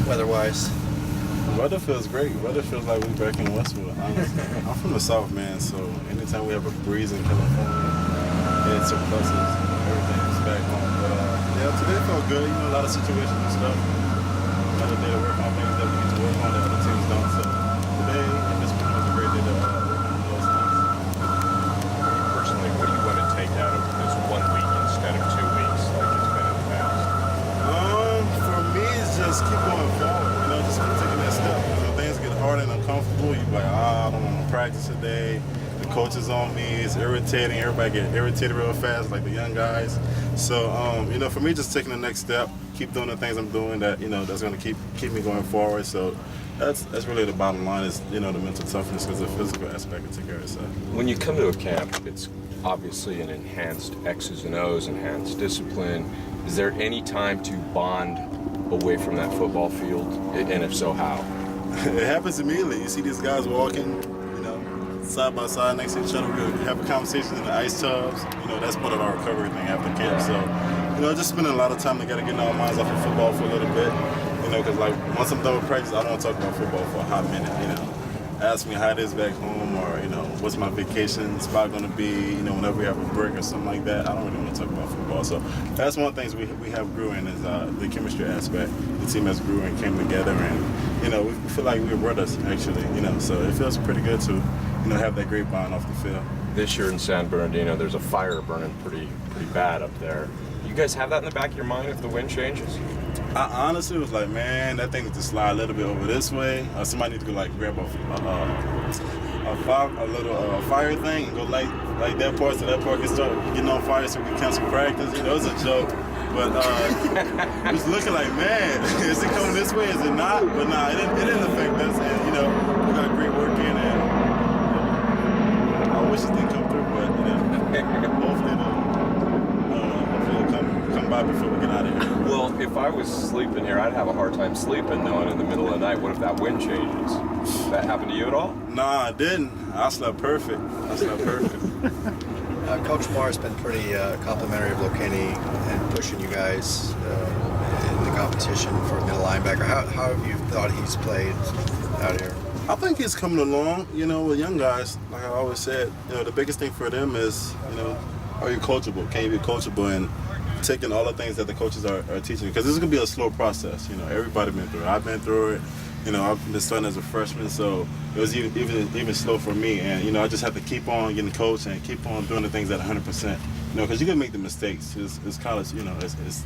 weather-wise? Weather feels great. Weather feels like we're back in Westwood, honestly. I'm from the South, man, so anytime we have a breeze in California, it's surpluses, everything's back home. But yeah, today felt good. You know, a lot of situations and stuff. Another day to work on things that we need to work on that other teams don't. So today and this one was a great day to work on those things. Personally, what do you want to take out of this 1 week instead of 2 weeks like it's been in the past? For me, it's just keep going forward. You know, just keep taking that step. When things get hard and uncomfortable, you're like, I don't want to practice today. The coach is on me. It's irritating. Everybody get irritated real fast, like the young guys. So, you know, for me, just taking the next step, keep doing the things I'm doing that, you know, that's going to keep me going forward. So that's really the bottom line is, you know, the mental toughness because the physical aspect will take care of itself. When you come to a camp, it's obviously an enhanced X's and O's, enhanced discipline. Is there any time to bond away from that football field? And if so, how? It happens immediately. You see these guys walking, you know, side by side next to each other. We have a conversation in the ice tubs. You know, that's part of our recovery thing after camp. So, you know, just spending a lot of time together, getting our minds off of football for a little bit. You know, because like once I'm done with practice, I don't want to talk about football for a hot minute. You know, ask me how it is back home, or you know, what's my vacation spot going to be. You know, whenever we have a break or something like that, I don't really want to talk about football. So that's one of the things we have grew in is the chemistry aspect. The team has grew and came together, and you know, we feel like we're brothers actually. You know, so it feels pretty good to you know have that great bond off the field. This year in San Bernardino, there's a fire burning pretty bad up there. You guys have that in the back of your mind if the wind changes? I honestly was like, man, that thing needs to slide a little bit over this way. Somebody needs to go like grab a fire thing and go light that part so that part can start getting on fire so we can cancel practice. You know, it was a joke, but it was looking like, man, is it coming this way? Is it not? But nah, it didn't affect us, and you know, we got great work in, and I wish it didn't come through, but you know, hopefully it'll come by before we get out of here. Well, if I was sleeping here, I'd have a hard time sleeping knowing in the middle of the night, what if that wind changes? Did that happen to you at all? Nah, I didn't. I slept perfect. Coach Moore has been pretty complimentary of Lokeni and pushing you guys in the competition for middle linebacker. How have you thought he's played out here? I think he's coming along, you know, with young guys. Like I always said, you know, the biggest thing for them is, you know, are you coachable? Can you be coachable? And taking all the things that the coaches are teaching, because this is going to be a slow process. You know, everybody been through it. I've been through it. You know, I've been starting as a freshman, so it was even slow for me. And, you know, I just have to keep on getting coached and keep on doing the things at 100%. You know, because you're going to make the mistakes. It's college, you know, it's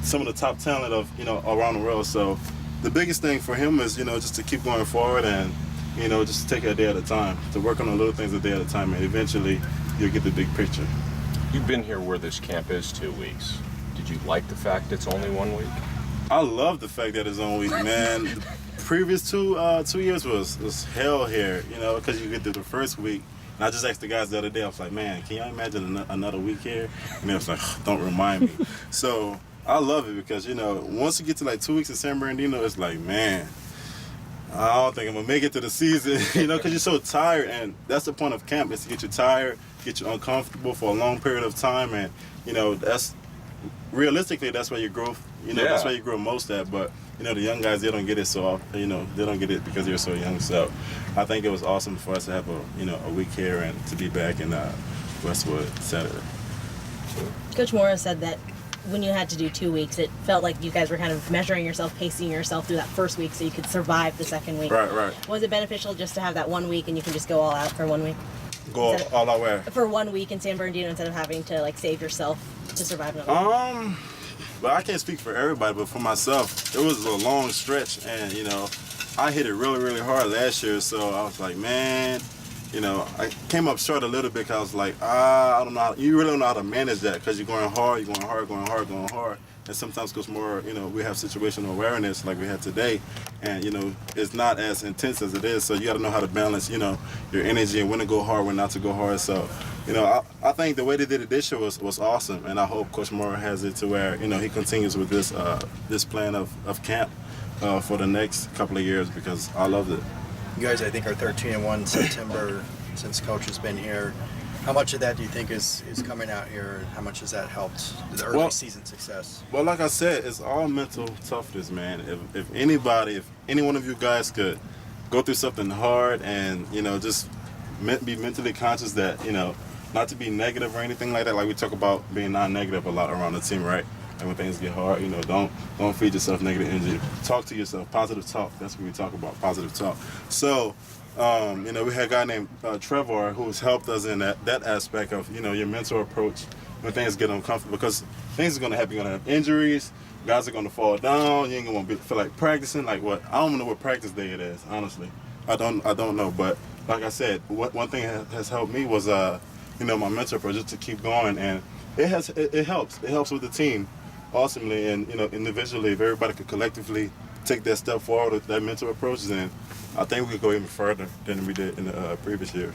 some of the top talent of, you know, around the world. So the biggest thing for him is, you know, just to keep going forward and, you know, just take it a day at a time, to work on the little things a day at a time, and eventually you'll get the big picture. You've been here where this camp is 2 weeks. Did you like the fact it's only 1 week? I love the fact that it's only week, man. The previous 2 years was hell here, you know, because you get through the first week. And I just asked the guys the other day, I was like, man, can y'all imagine another week here? And they was like, don't remind me. So I love it because, you know, once you get to like 2 weeks in San Bernardino, it's like, man, I don't think I'm going to make it to the season, you know, because you're so tired. And that's the point of camp, is to get you tired, get you uncomfortable for a long period of time. And, you know, that's realistically, that's where you grow, you know, that's where you grow most at. But, you know, the young guys, they don't get it you know, they don't get it because they're so young. So I think it was awesome for us to have a week here and to be back in Westwood Saturday. Coach Morris said that when you had to do 2 weeks, it felt like you guys were kind of measuring yourself, pacing yourself through that first week so you could survive the second week. Right. Was it beneficial just to have that 1 week and you can just go all out for 1 week? Go all out where? For 1 week in San Bernardino instead of having to like save yourself to survive another week? Well, I can't speak for everybody, but for myself, it was a long stretch, and you know, I hit it really, really hard last year. So I was like, man, you know, I came up short a little bit because I was like, I don't know. You really don't know how to manage that because you're going hard, and sometimes goes more. You know, we have situational awareness like we had today, and you know, it's not as intense as it is. So you got to know how to balance, you know, your energy and when to go hard, when not to go hard. So. You know, I think the way they did it this year was awesome, and I hope Coach Moore has it to where, you know, he continues with this this plan of camp for the next couple of years, because I loved it. You guys, I think, are 13-1 in September since Coach has been here. How much of that do you think is coming out here, and how much has that helped the early Well- season success? Well, like I said, it's all mental toughness, man. If any one of you guys could go through something hard and, you know, just be mentally conscious that, you know, not to be negative or anything like that. Like we talk about being non-negative a lot around the team, right? And when things get hard, you know, don't feed yourself negative energy. Talk to yourself, positive talk. That's what we talk about, positive talk. So, you know, we had a guy named Trevor who's helped us in that aspect of, you know, your mental approach when things get uncomfortable, because things are going to happen. You're going to have injuries. Guys are going to fall down. You ain't going to feel like practicing. Like what? I don't know what practice day it is, honestly. I don't know. But like I said, one thing has helped me was, you know, my mental approach, just to keep going. And it helps. It helps with the team, ultimately, and, you know, individually. If everybody could collectively take that step forward with that mental approach, then I think we could go even further than we did in the previous years.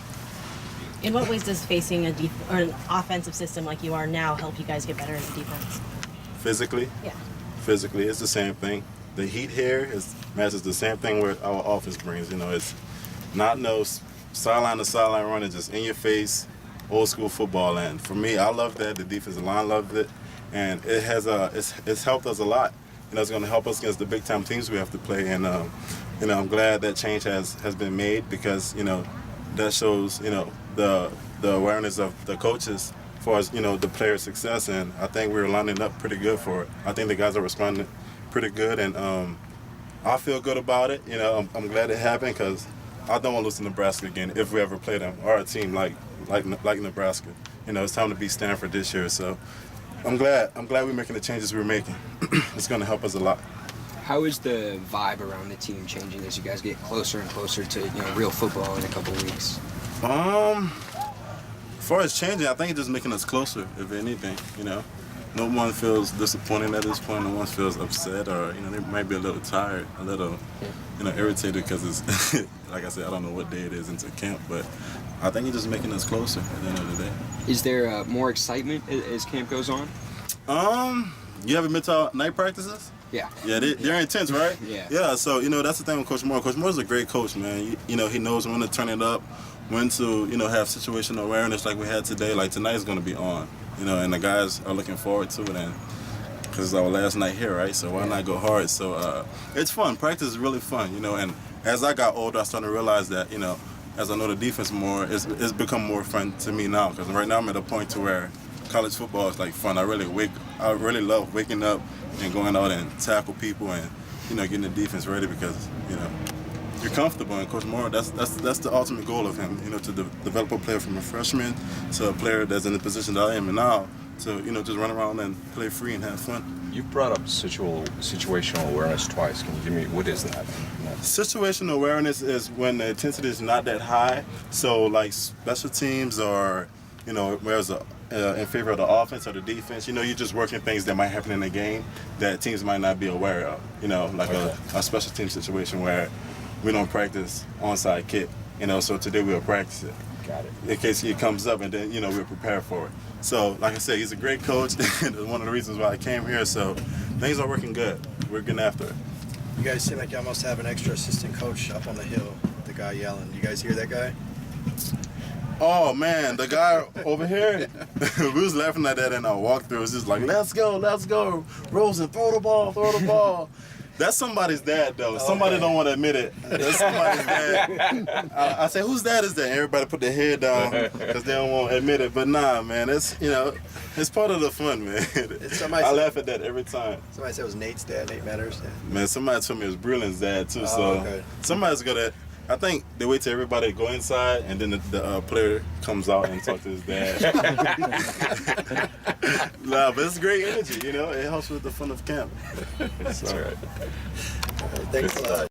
In what ways does facing or an offensive system like you are now help you guys get better at the defense? Physically, Yeah. physically, it's the same thing. The heat here matches the same thing where our offense brings. You know, it's not no sideline to sideline running, just in your face, old school football. And for me, I love that. The defensive line loved it, and it has it's helped us a lot. You know, it's going to help us against the big time teams we have to play. And you know, I'm glad that change has been made, because, you know, that shows, you know, the awareness of the coaches as far as, you know, the player success. And I think we're lining up pretty good for it. I think the guys are responding pretty good, and I feel good about it. You know, I'm glad it happened, because I don't want to lose to Nebraska again if we ever play them, or a team like Nebraska. You know, it's time to beat Stanford this year. So I'm glad we're making the changes we're making. It's going to help us a lot. How is the vibe around the team changing as you guys get closer and closer to, you know, real football in a couple weeks? As far as changing, I think it's just making us closer, if anything. You know, no one feels disappointed at this point. No one feels upset, or, you know, they might be a little tired, a little, you know, irritated, because it's like I said, I don't know what day it is into camp, but I think it's just making us closer at the end of the day. Is there more excitement as camp goes on? You ever been to night practices? Yeah. Yeah, they're intense, right? Yeah. Yeah, so, you know, that's the thing with Coach Moore. Coach Moore's a great coach, man. You know, he knows when to turn it up, when to, you know, have situational awareness like we had today. Like, tonight's going to be on, you know, and the guys are looking forward to it, and because it's our last night here, right? So why not go hard? So it's fun. Practice is really fun, you know, and as I got older, I started to realize that, you know, as I know the defense more, it's become more fun to me now, because right now I'm at a point to where college football is like fun. I really love waking up and going out and tackle people, and, you know, getting the defense ready, because, you know, you're comfortable. And Coach Moore, that's the ultimate goal of him, you know, to develop a player from a freshman to a player that's in the position that I am in now, to, you know, just run around and play free and have fun. You brought up situational awareness twice. Can you give me, what is that? Situational awareness is when the intensity is not that high. So, like, special teams, or, you know, whereas in favor of the offense or the defense, you know, you're just working things that might happen in the game that teams might not be aware of. You know, like a special team situation where we don't practice onside kick, you know, so today we'll practice it. Got it. In case it comes up, and then, you know, we're prepared for it. So, like I said, he's a great coach. That's one of the reasons why I came here. So things are working good. We're getting after it. You guys seem like you almost have an extra assistant coach up on the hill, the guy yelling. You guys hear that guy? Oh, man, the guy over here, we was laughing at that in our walkthrough. It was just like, let's go, Rosen, throw the ball. That's somebody's dad, though. Somebody don't want to admit it. That's somebody's dad. I say, whose dad is that? Everybody put their head down because they don't want to admit it. But nah, man, it's, you know, it's part of the fun, man. I laugh at that every time. Somebody said it was Nate's dad, Nate Matters' dad. Man, somebody told me it was Breland's dad, too. So somebody's going to, I think they wait till everybody go inside, and then the player comes out and talk to his dad. Nah, but it's great energy, you know. It helps with the fun of camp. That's all right. Thanks a lot.